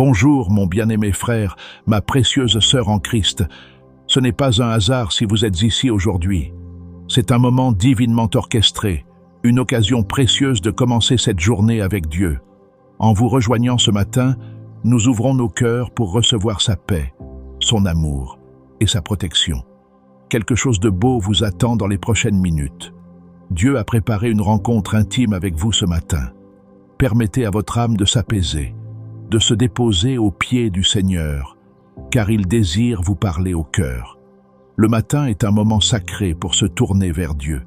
Bonjour, mon bien-aimé frère, ma précieuse sœur en Christ. Ce n'est pas un hasard si vous êtes ici aujourd'hui. C'est un moment divinement orchestré, une occasion précieuse de commencer cette journée avec Dieu. En vous rejoignant ce matin, nous ouvrons nos cœurs pour recevoir sa paix, son amour et sa protection. Quelque chose de beau vous attend dans les prochaines minutes. Dieu a préparé une rencontre intime avec vous ce matin. Permettez à votre âme de s'apaiser, de se déposer aux pieds du Seigneur, car il désire vous parler au cœur. Le matin est un moment sacré pour se tourner vers Dieu.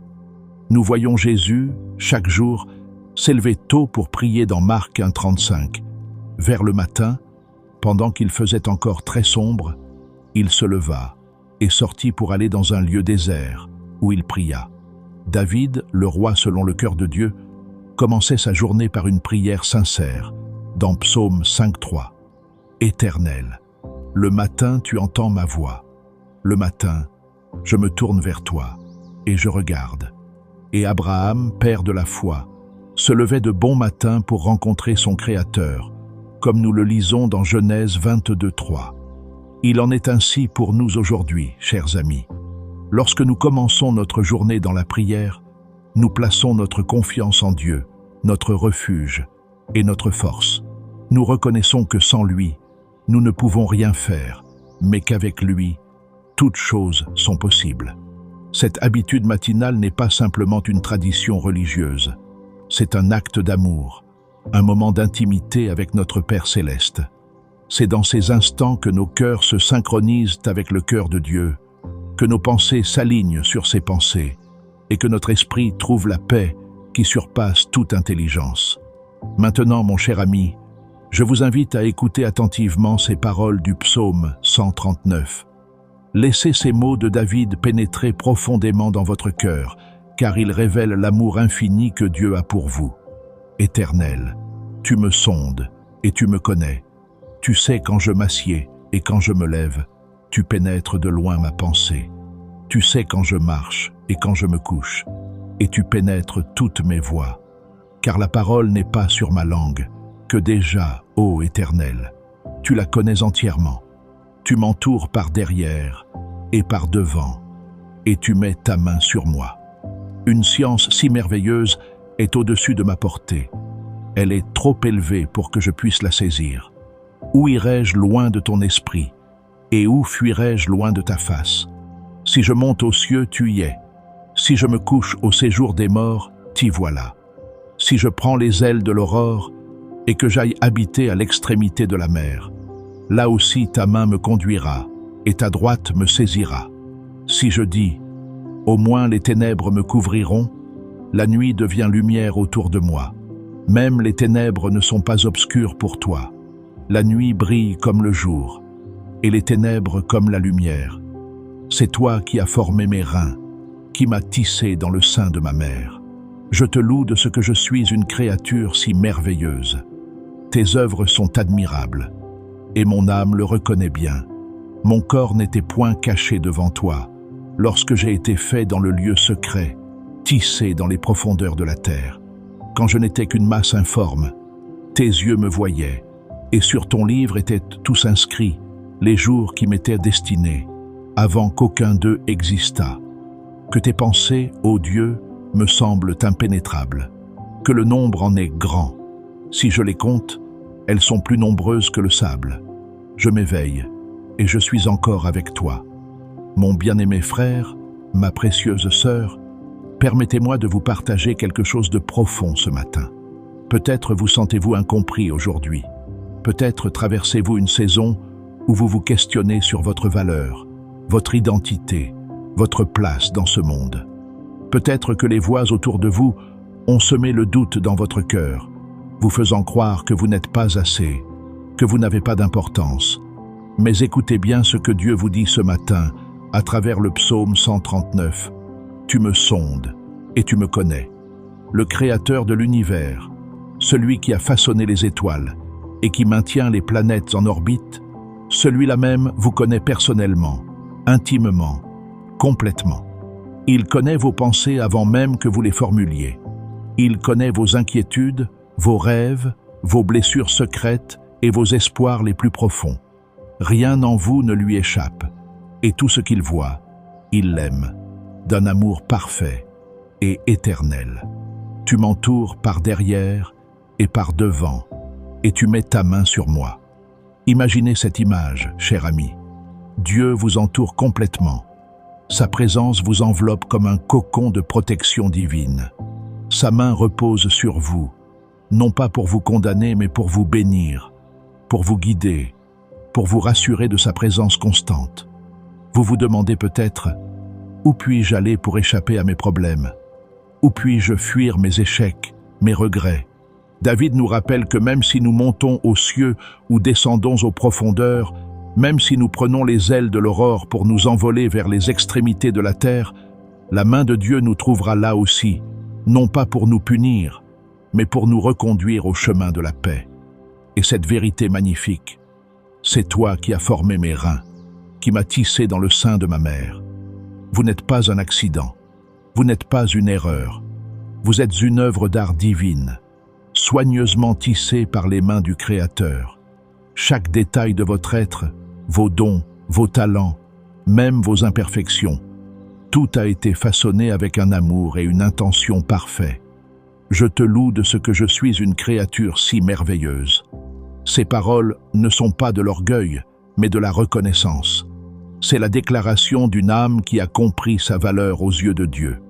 Nous voyons Jésus, chaque jour, s'élever tôt pour prier dans Marc 1,35. Vers le matin, pendant qu'il faisait encore très sombre, il se leva et sortit pour aller dans un lieu désert, où il pria. David, le roi selon le cœur de Dieu, commençait sa journée par une prière sincère, dans Psaume 5,3. Éternel, le matin tu entends ma voix. Le matin, je me tourne vers toi, et je regarde. Et Abraham, père de la foi, se levait de bon matin pour rencontrer son Créateur, comme nous le lisons dans Genèse 22,3. Il en est ainsi pour nous aujourd'hui, chers amis. Lorsque nous commençons notre journée dans la prière, nous plaçons notre confiance en Dieu, notre refuge et notre force. Nous reconnaissons que sans lui, nous ne pouvons rien faire, mais qu'avec lui, toutes choses sont possibles. Cette habitude matinale n'est pas simplement une tradition religieuse, c'est un acte d'amour, un moment d'intimité avec notre Père céleste. C'est dans ces instants que nos cœurs se synchronisent avec le cœur de Dieu, que nos pensées s'alignent sur ses pensées et que notre esprit trouve la paix qui surpasse toute intelligence. Maintenant, mon cher ami, je vous invite à écouter attentivement ces paroles du psaume 139. Laissez ces mots de David pénétrer profondément dans votre cœur, car ils révèlent l'amour infini que Dieu a pour vous. Éternel, tu me sondes et tu me connais. Tu sais quand je m'assieds et quand je me lève. Tu pénètres de loin ma pensée. Tu sais quand je marche et quand je me couche. Et tu pénètres toutes mes voies. Car la parole n'est pas sur ma langue, que déjà, ô Éternel, tu la connais entièrement. Tu m'entoures par derrière et par devant, et tu mets ta main sur moi. Une science si merveilleuse est au-dessus de ma portée. Elle est trop élevée pour que je puisse la saisir. Où irai-je loin de ton esprit, et où fuirai-je loin de ta face? Si je monte aux cieux, tu y es. Si je me couche au séjour des morts, t'y voilà. Si je prends les ailes de l'aurore, et que j'aille habiter à l'extrémité de la mer, là aussi ta main me conduira, et ta droite me saisira. Si je dis, au moins les ténèbres me couvriront, la nuit devient lumière autour de moi. Même les ténèbres ne sont pas obscures pour toi. La nuit brille comme le jour, et les ténèbres comme la lumière. C'est toi qui as formé mes reins, qui m'as tissé dans le sein de ma mère. Je te loue de ce que je suis une créature si merveilleuse. Tes œuvres sont admirables, et mon âme le reconnaît bien. Mon corps n'était point caché devant toi, lorsque j'ai été fait dans le lieu secret, tissé dans les profondeurs de la terre. Quand je n'étais qu'une masse informe, tes yeux me voyaient, et sur ton livre étaient tous inscrits les jours qui m'étaient destinés, avant qu'aucun d'eux existât. Que tes pensées, ô Dieu, me semblent impénétrables, que le nombre en est grand. Si je les compte, elles sont plus nombreuses que le sable. Je m'éveille, et je suis encore avec toi. Mon bien-aimé frère, ma précieuse sœur, permettez-moi de vous partager quelque chose de profond ce matin. Peut-être vous sentez-vous incompris aujourd'hui. Peut-être traversez-vous une saison où vous vous questionnez sur votre valeur, votre identité, votre place dans ce monde. Peut-être que les voix autour de vous ont semé le doute dans votre cœur, vous faisant croire que vous n'êtes pas assez, que vous n'avez pas d'importance. Mais écoutez bien ce que Dieu vous dit ce matin à travers le psaume 139. Tu me sondes et tu me connais. Le Créateur de l'univers, celui qui a façonné les étoiles et qui maintient les planètes en orbite, celui-là même vous connaît personnellement, intimement, complètement. Il connaît vos pensées avant même que vous les formuliez. Il connaît vos inquiétudes, vos rêves, vos blessures secrètes et vos espoirs les plus profonds. Rien en vous ne lui échappe, et tout ce qu'il voit, il l'aime, d'un amour parfait et éternel. Tu m'entoures par derrière et par devant, et tu mets ta main sur moi. Imaginez cette image, cher ami. Dieu vous entoure complètement. Sa présence vous enveloppe comme un cocon de protection divine. Sa main repose sur vous, non pas pour vous condamner, mais pour vous bénir, pour vous guider, pour vous rassurer de sa présence constante. Vous vous demandez peut-être, où puis-je aller pour échapper à mes problèmes? Où puis-je fuir mes échecs, mes regrets? David nous rappelle que même si nous montons aux cieux ou descendons aux profondeurs, même si nous prenons les ailes de l'aurore pour nous envoler vers les extrémités de la terre, la main de Dieu nous trouvera là aussi, non pas pour nous punir, mais pour nous reconduire au chemin de la paix. Et cette vérité magnifique, c'est toi qui as formé mes reins, qui m'as tissé dans le sein de ma mère. Vous n'êtes pas un accident, vous n'êtes pas une erreur, vous êtes une œuvre d'art divine, soigneusement tissée par les mains du Créateur. Chaque détail de votre être, vos dons, vos talents, même vos imperfections, tout a été façonné avec un amour et une intention parfaits. Je te loue de ce que je suis une créature si merveilleuse. Ces paroles ne sont pas de l'orgueil, mais de la reconnaissance. C'est la déclaration d'une âme qui a compris sa valeur aux yeux de Dieu.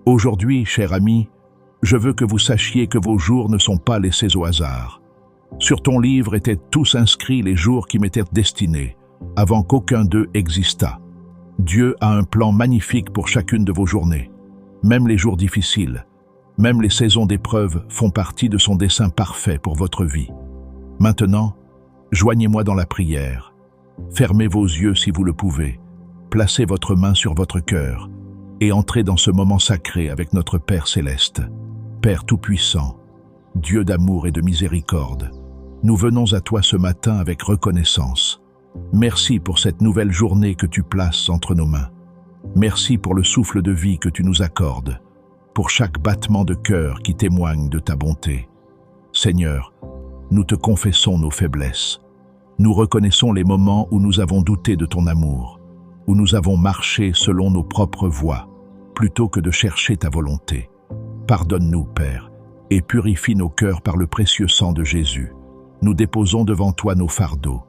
Aujourd'hui, cher ami, je veux que vous sachiez que vos jours ne sont pas laissés au hasard. Sur ton livre étaient tous inscrits les jours qui m'étaient destinés, avant qu'aucun d'eux existât. Dieu a un plan magnifique pour chacune de vos journées. Même les jours difficiles, même les saisons d'épreuve font partie de son dessein parfait pour votre vie. Maintenant, joignez-moi dans la prière. Fermez vos yeux si vous le pouvez. Placez votre main sur votre cœur et entrez dans ce moment sacré avec notre Père céleste. Père tout-puissant, Dieu d'amour et de miséricorde, nous venons à toi ce matin avec reconnaissance. Merci pour cette nouvelle journée que tu places entre nos mains. Merci pour le souffle de vie que tu nous accordes, pour chaque battement de cœur qui témoigne de ta bonté. Seigneur, nous te confessons nos faiblesses. Nous reconnaissons les moments où nous avons douté de ton amour, où nous avons marché selon nos propres voies, plutôt que de chercher ta volonté. Pardonne-nous, Père, et purifie nos cœurs par le précieux sang de Jésus. Nous déposons devant toi nos fardeaux.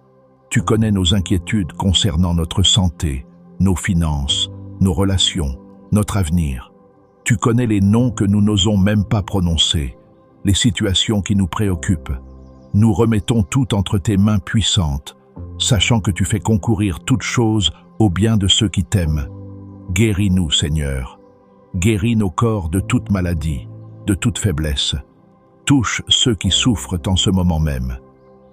Tu connais nos inquiétudes concernant notre santé, nos finances, nos relations, notre avenir. Tu connais les noms que nous n'osons même pas prononcer, les situations qui nous préoccupent. Nous remettons tout entre tes mains puissantes, sachant que tu fais concourir toutes choses au bien de ceux qui t'aiment. Guéris-nous, Seigneur. Guéris nos corps de toute maladie, de toute faiblesse. Touche ceux qui souffrent en ce moment même.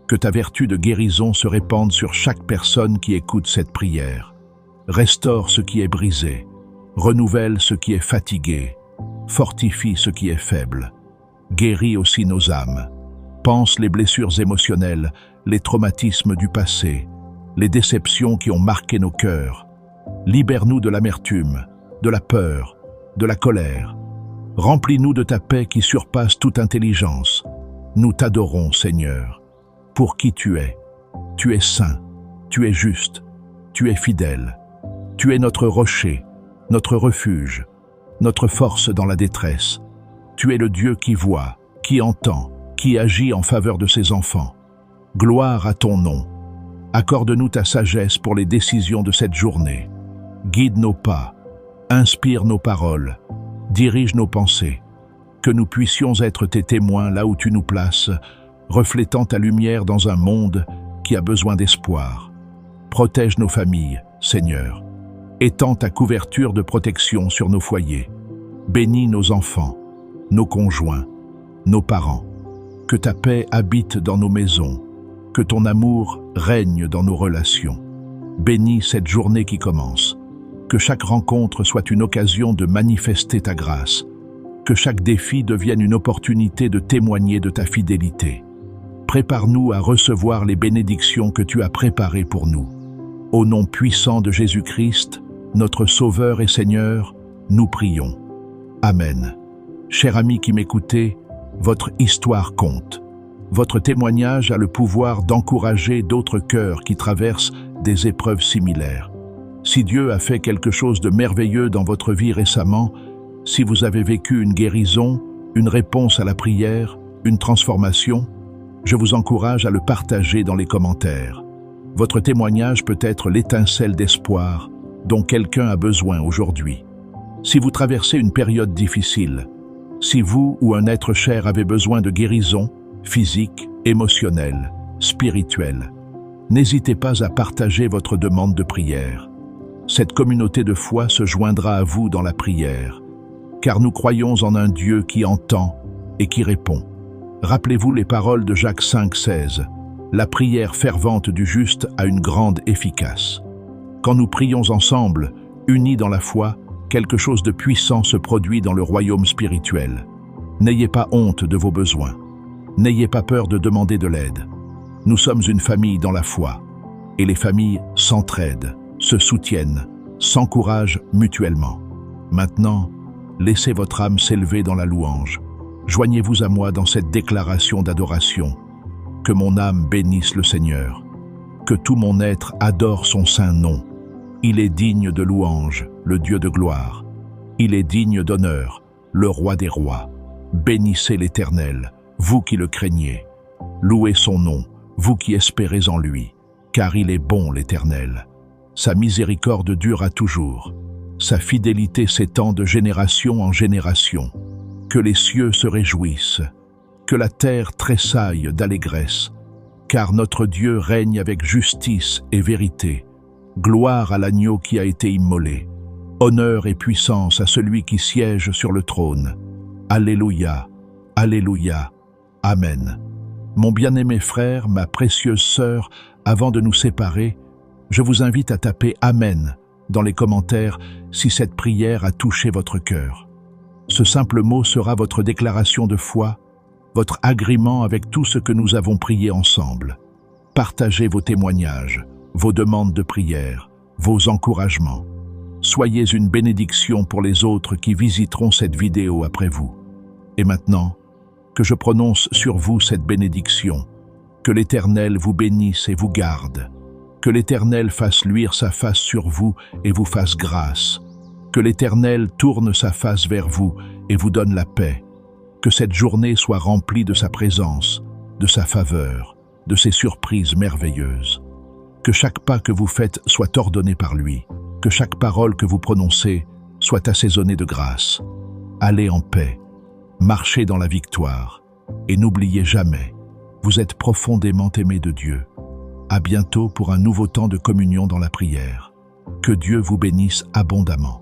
Que ta vertu de guérison se répande sur chaque personne qui écoute cette prière. Restaure ce qui est brisé, renouvelle ce qui est fatigué, fortifie ce qui est faible. Guéris aussi nos âmes. Pense les blessures émotionnelles, les traumatismes du passé, les déceptions qui ont marqué nos cœurs. Libère-nous de l'amertume, de la peur, de la colère. Remplis-nous de ta paix qui surpasse toute intelligence. Nous t'adorons, Seigneur, pour qui tu es. Tu es saint, tu es juste, tu es fidèle. Tu es notre rocher, notre refuge, notre force dans la détresse. Tu es le Dieu qui voit, qui entend, qui agit en faveur de ses enfants. Gloire à ton nom. Accorde-nous ta sagesse pour les décisions de cette journée. Guide nos pas, inspire nos paroles, dirige nos pensées. Que nous puissions être tes témoins là où tu nous places, reflétant ta lumière dans un monde qui a besoin d'espoir. Protège nos familles, Seigneur. Étends ta couverture de protection sur nos foyers. Bénis nos enfants, nos conjoints, nos parents. Que ta paix habite dans nos maisons, que ton amour règne dans nos relations. Bénis cette journée qui commence. Que chaque rencontre soit une occasion de manifester ta grâce. Que chaque défi devienne une opportunité de témoigner de ta fidélité. Prépare-nous à recevoir les bénédictions que tu as préparées pour nous. Au nom puissant de Jésus-Christ, notre Sauveur et Seigneur, nous prions. Amen. Cher ami qui m'écoutez, votre histoire compte. Votre témoignage a le pouvoir d'encourager d'autres cœurs qui traversent des épreuves similaires. Si Dieu a fait quelque chose de merveilleux dans votre vie récemment, si vous avez vécu une guérison, une réponse à la prière, une transformation, je vous encourage à le partager dans les commentaires. Votre témoignage peut être l'étincelle d'espoir dont quelqu'un a besoin aujourd'hui. Si vous traversez une période difficile, si vous ou un être cher avez besoin de guérison, physique, émotionnelle, spirituelle, n'hésitez pas à partager votre demande de prière. Cette communauté de foi se joindra à vous dans la prière, car nous croyons en un Dieu qui entend et qui répond. Rappelez-vous les paroles de Jacques 5,16. La prière fervente du juste a une grande efficace. Quand nous prions ensemble, unis dans la foi, quelque chose de puissant se produit dans le royaume spirituel. N'ayez pas honte de vos besoins. N'ayez pas peur de demander de l'aide. Nous sommes une famille dans la foi, et les familles s'entraident, se soutiennent, s'encouragent mutuellement. Maintenant, laissez votre âme s'élever dans la louange. Joignez-vous à moi dans cette déclaration d'adoration. Que mon âme bénisse le Seigneur. Que tout mon être adore son saint nom. Il est digne de louange, le Dieu de gloire. Il est digne d'honneur, le roi des rois. Bénissez l'Éternel, vous qui le craignez. Louez son nom, vous qui espérez en lui, car il est bon l'Éternel. Sa miséricorde dure à toujours. Sa fidélité s'étend de génération en génération. Que les cieux se réjouissent, que la terre tressaille d'allégresse, car notre Dieu règne avec justice et vérité. Gloire à l'agneau qui a été immolé. Honneur et puissance à celui qui siège sur le trône. Alléluia, Alléluia, Amen. Mon bien-aimé frère, ma précieuse sœur, avant de nous séparer, je vous invite à taper Amen dans les commentaires si cette prière a touché votre cœur. Ce simple mot sera votre déclaration de foi, votre agrément avec tout ce que nous avons prié ensemble. Partagez vos témoignages, vos demandes de prière, vos encouragements. Soyez une bénédiction pour les autres qui visiteront cette vidéo après vous. Et maintenant, que je prononce sur vous cette bénédiction. Que l'Éternel vous bénisse et vous garde. Que l'Éternel fasse luire sa face sur vous et vous fasse grâce. Que l'Éternel tourne sa face vers vous et vous donne la paix. Que cette journée soit remplie de sa présence, de sa faveur, de ses surprises merveilleuses. Que chaque pas que vous faites soit ordonné par lui. Que chaque parole que vous prononcez soit assaisonnée de grâce. Allez en paix, marchez dans la victoire et n'oubliez jamais, vous êtes profondément aimé de Dieu. À bientôt pour un nouveau temps de communion dans la prière. Que Dieu vous bénisse abondamment.